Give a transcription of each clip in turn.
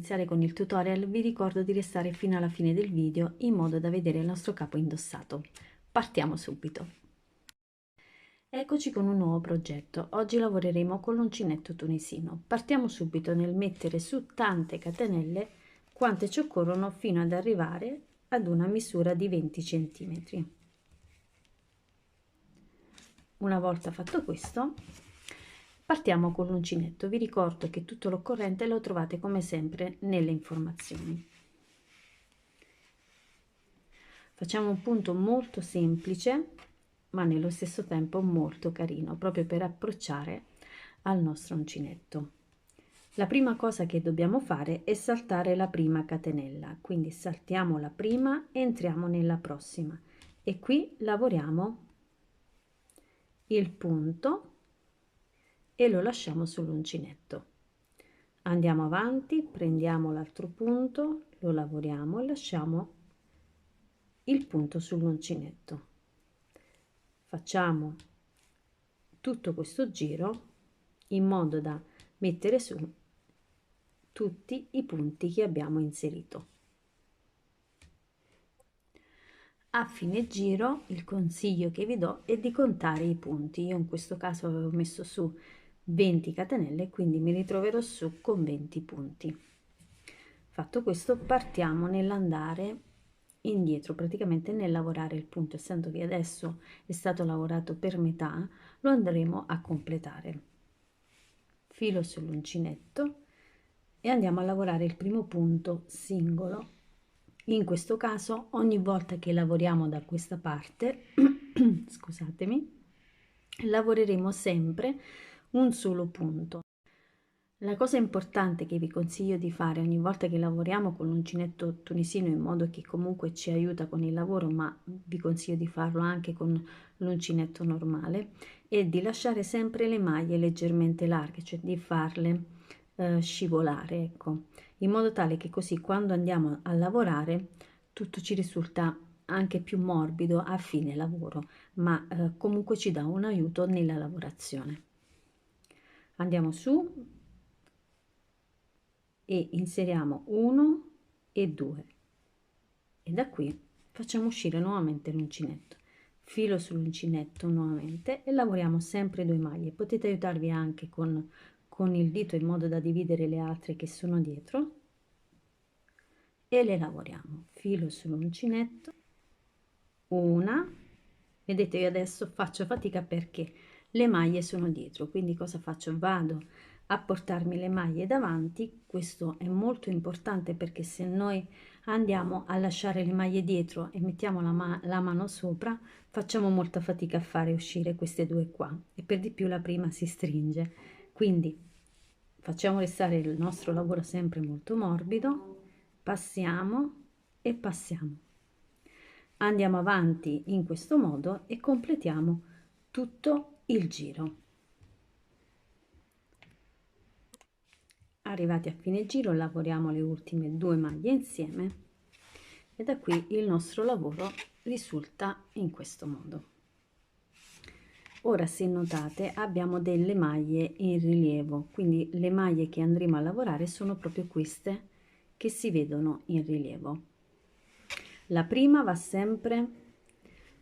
iniziare con il tutorial vi ricordo di restare fino alla fine del video in modo da vedere il nostro capo indossato. Partiamo subito. Eccoci con un nuovo progetto. Oggi lavoreremo con l'uncinetto tunisino. Partiamo subito nel mettere su tante catenelle quante ci occorrono fino ad arrivare ad una misura di 20 cm. Una volta fatto questo, partiamo con l'uncinetto. Vi ricordo che tutto l'occorrente lo trovate come sempre nelle informazioni. Facciamo un punto molto semplice, ma nello stesso tempo molto carino, proprio per approcciare al nostro uncinetto. La prima cosa che dobbiamo fare è saltare la prima catenella, quindi saltiamo la prima, entriamo nella prossima e qui lavoriamo il punto e lo lasciamo sull'uncinetto. Andiamo avanti, prendiamo l'altro punto, lo lavoriamo e lasciamo il punto sull'uncinetto. Facciamo tutto questo giro in modo da mettere su tutti i punti che abbiamo inserito. A fine giro il consiglio che vi do è di contare i punti. Io in questo caso avevo messo su 20 catenelle, quindi mi ritroverò su con 20 punti. Fatto questo, partiamo nell'andare indietro, praticamente nel lavorare il punto. Essendo che adesso è stato lavorato per metà, lo andremo a completare. Filo sull'uncinetto e andiamo a lavorare il primo punto singolo. In questo caso, ogni volta che lavoriamo da questa parte scusatemi, lavoreremo sempre un solo punto. La cosa importante che vi consiglio di fare ogni volta che lavoriamo con l'uncinetto tunisino, in modo che comunque ci aiuta con il lavoro, ma vi consiglio di farlo anche con l'uncinetto normale, è di lasciare sempre le maglie leggermente larghe, cioè di farle scivolare, ecco, in modo tale che così quando andiamo a lavorare tutto ci risulta anche più morbido a fine lavoro, ma comunque ci dà un aiuto nella lavorazione. Andiamo su e inseriamo 1 e 2 e da qui facciamo uscire nuovamente l'uncinetto. Filo sull'uncinetto nuovamente e lavoriamo sempre 2 maglie. Potete aiutarvi anche con il dito in modo da dividere le altre che sono dietro e le lavoriamo. Filo sull'uncinetto, una, vedete io adesso faccio fatica perché le maglie sono dietro, quindi cosa faccio? Vado a portarmi le maglie davanti. Questo è molto importante perché se noi andiamo a lasciare le maglie dietro e mettiamo la mano sopra, facciamo molta fatica a fare uscire queste due qua e per di più la prima si stringe. Quindi facciamo restare il nostro lavoro sempre molto morbido, passiamo e passiamo. Andiamo avanti in questo modo e completiamo tutto il giro. Arrivati a fine giro lavoriamo le ultime 2 maglie insieme e da qui il nostro lavoro risulta in questo modo. Ora, se notate, abbiamo delle maglie in rilievo, quindi le maglie che andremo a lavorare sono proprio queste che si vedono in rilievo. La prima va sempre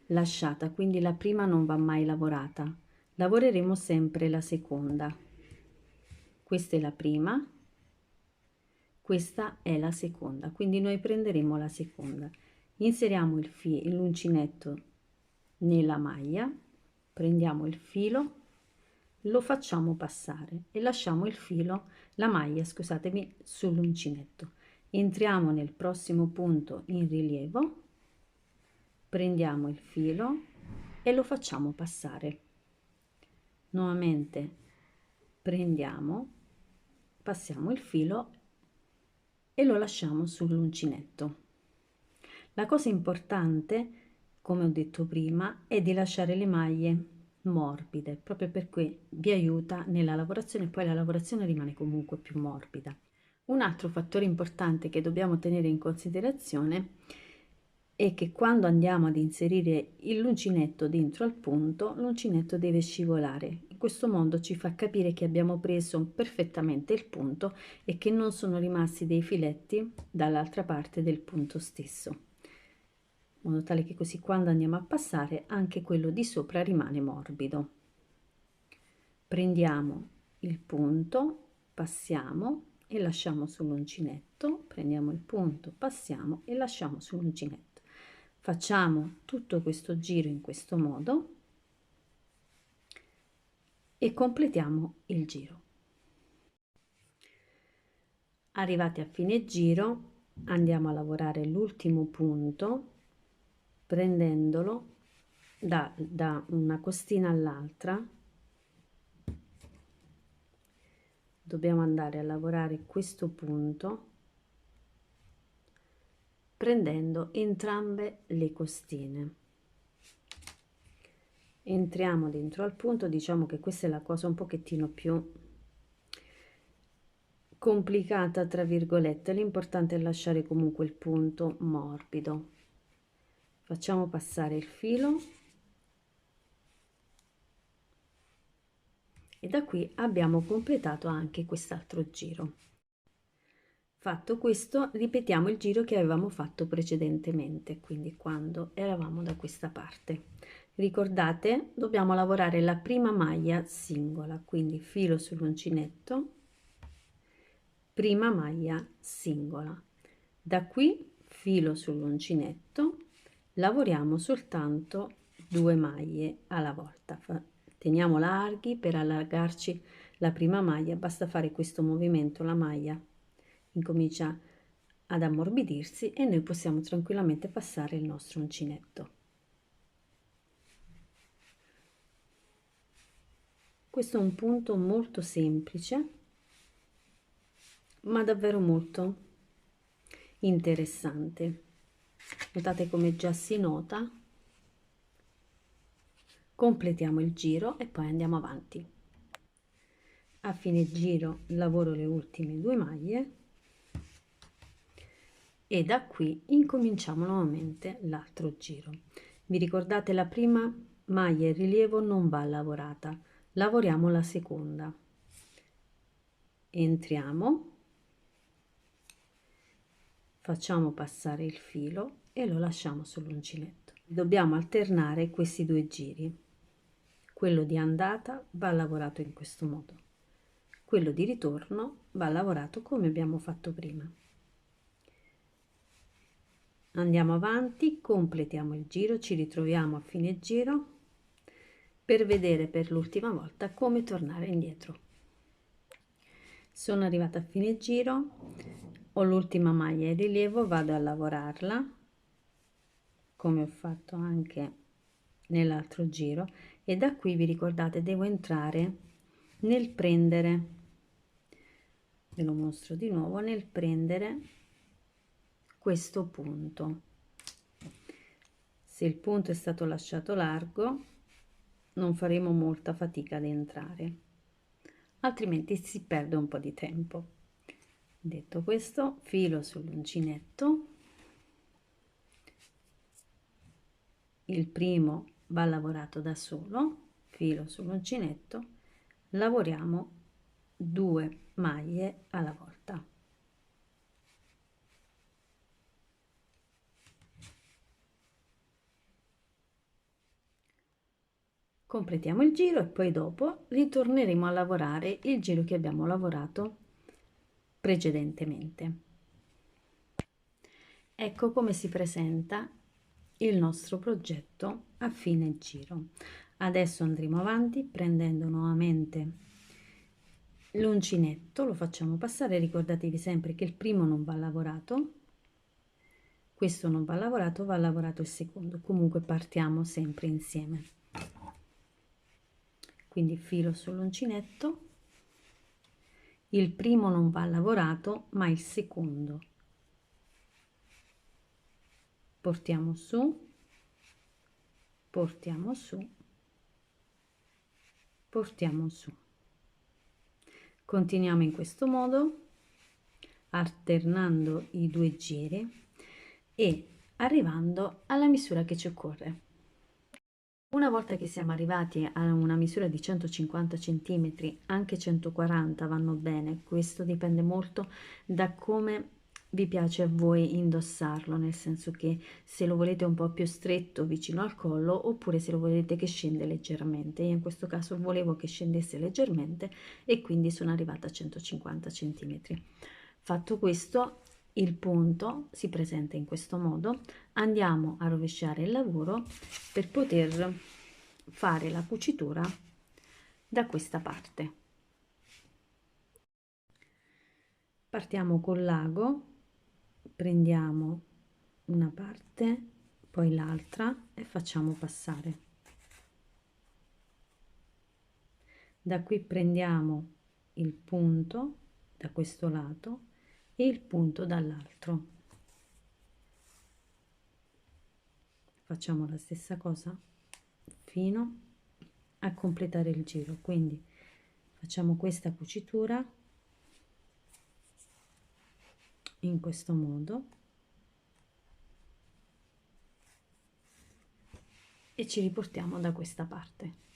lasciata, quindi la prima non va mai lavorata. Lavoreremo sempre la seconda. Questa è la prima, questa è la seconda, quindi noi prenderemo la seconda. Inseriamo l'uncinetto nella maglia, prendiamo il filo, lo facciamo passare e lasciamo il filo, la maglia, scusatemi, sull'uncinetto. Entriamo nel prossimo punto in rilievo, prendiamo il filo e lo facciamo passare. Nuovamente prendiamo, passiamo il filo e lo lasciamo sull'uncinetto. La cosa importante, come ho detto prima, è di lasciare le maglie morbide, proprio perché vi aiuta nella lavorazione, poi la lavorazione rimane comunque più morbida. Un altro fattore importante che dobbiamo tenere in considerazione è che quando andiamo ad inserire l'uncinetto dentro al punto, l'uncinetto deve scivolare. questo modo ci fa capire che abbiamo preso perfettamente il punto e che non sono rimasti dei filetti dall'altra parte del punto stesso, in modo tale che così quando andiamo a passare anche quello di sopra rimane morbido. Prendiamo il punto, passiamo e lasciamo sull'uncinetto, prendiamo il punto, passiamo e lasciamo sull'uncinetto. Facciamo tutto questo giro in questo modo e completiamo il giro. Arrivati a fine giro andiamo a lavorare l'ultimo punto prendendolo da una costina all'altra. Dobbiamo andare a lavorare questo punto prendendo entrambe le costine. Entriamo dentro al punto, diciamo che questa è la cosa un pochettino più complicata tra virgolette, l'importante è lasciare comunque il punto morbido. Facciamo passare il filo e da qui abbiamo completato anche quest'altro giro. Fatto questo, ripetiamo il giro che avevamo fatto precedentemente, quindi quando eravamo da questa parte. Ricordate, dobbiamo lavorare la prima maglia singola, quindi filo sull'uncinetto, prima maglia singola. Da qui filo sull'uncinetto, lavoriamo soltanto 2 maglie alla volta. Teniamo larghi per allargarci la prima maglia, basta fare questo movimento, la maglia incomincia ad ammorbidirsi e noi possiamo tranquillamente passare il nostro uncinetto. Questo è un punto molto semplice, ma davvero molto interessante. Notate come già si nota. Completiamo il giro e poi andiamo avanti. A fine giro lavoro le ultime 2 maglie e da qui incominciamo nuovamente l'altro giro. Vi ricordate, la prima maglia in rilievo non va lavorata, lavoriamo la seconda. Entriamo, facciamo passare il filo e lo lasciamo sull'uncinetto. Dobbiamo alternare questi 2 giri. Quello di andata va lavorato in questo modo, quello di ritorno va lavorato come abbiamo fatto prima. Andiamo avanti, completiamo il giro, ci ritroviamo a fine giro per vedere per l'ultima volta come tornare indietro. Sono arrivata a fine giro, ho l'ultima maglia in rilievo, vado a lavorarla come ho fatto anche nell'altro giro e da qui vi ricordate devo entrare nel prendere, ve lo mostro di nuovo, nel prendere questo punto. Se il punto è stato lasciato largo non faremo molta fatica ad entrare, altrimenti si perde un po' di tempo. Detto questo, filo sull'uncinetto, il primo va lavorato da solo, filo sull'uncinetto, lavoriamo 2 maglie alla volta. Completiamo il giro e poi dopo ritorneremo a lavorare il giro che abbiamo lavorato precedentemente. Ecco come si presenta il nostro progetto a fine giro. Adesso andremo avanti prendendo nuovamente l'uncinetto, lo facciamo passare, ricordatevi sempre che il primo non va lavorato, questo non va lavorato, va lavorato il secondo, comunque partiamo sempre insieme. Quindi filo sull'uncinetto, il primo non va lavorato ma il secondo. Portiamo su, portiamo su, portiamo su. Continuiamo in questo modo, alternando i 2 giri e arrivando alla misura che ci occorre. Una volta che siamo arrivati a una misura di 150 cm, anche 140 vanno bene, questo dipende molto da come vi piace a voi indossarlo, nel senso che se lo volete un po' più stretto vicino al collo oppure se lo volete che scende leggermente. Io in questo caso volevo che scendesse leggermente e quindi sono arrivata a 150 cm. Fatto questo, il punto si presenta in questo modo. Andiamo a rovesciare il lavoro per poter fare la cucitura da questa parte. Partiamo col lago, prendiamo una parte, poi l'altra e facciamo passare. Da qui prendiamo il punto da questo lato e il punto dall'altro. Facciamo la stessa cosa fino a completare il giro, quindi facciamo questa cucitura in questo modo e ci riportiamo da questa parte.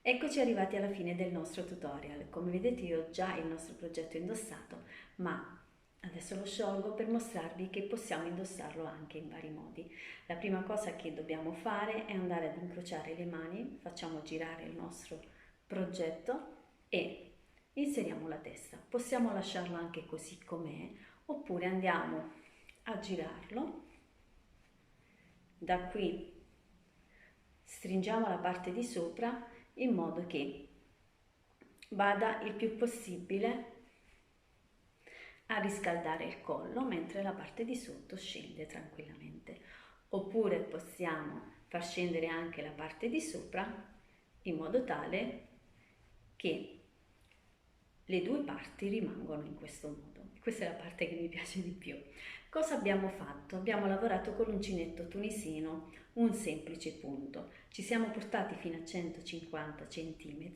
Eccoci arrivati alla fine del nostro tutorial. Come vedete io ho già il nostro progetto indossato, ma adesso lo sciolgo per mostrarvi che possiamo indossarlo anche in vari modi. La prima cosa che dobbiamo fare è andare ad incrociare le mani, facciamo girare il nostro progetto e inseriamo la testa. Possiamo lasciarlo anche così com'è, oppure andiamo a girarlo. Da qui stringiamo la parte di sopra in modo che vada il più possibile a riscaldare il collo mentre la parte di sotto scende tranquillamente. Oppure possiamo far scendere anche la parte di sopra in modo tale che le due parti rimangono in questo modo. Questa è la parte che mi piace di più. Cosa abbiamo fatto? Abbiamo lavorato con l'uncinetto tunisino, un semplice punto. Ci siamo portati fino a 150 cm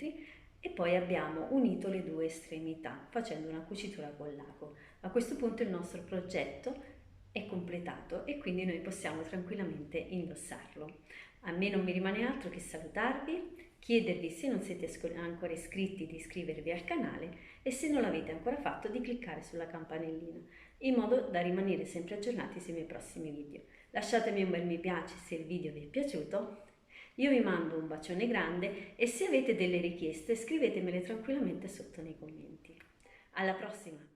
e poi abbiamo unito le due estremità facendo una cucitura con l'ago. A questo punto il nostro progetto è completato e quindi noi possiamo tranquillamente indossarlo. A me non mi rimane altro che salutarvi, chiedervi se non siete ancora iscritti di iscrivervi al canale e se non l'avete ancora fatto di cliccare sulla campanellina in modo da rimanere sempre aggiornati sui miei prossimi video. Lasciatemi un bel mi piace se il video vi è piaciuto. Io vi mando un bacione grande e se avete delle richieste scrivetemele tranquillamente sotto nei commenti. Alla prossima!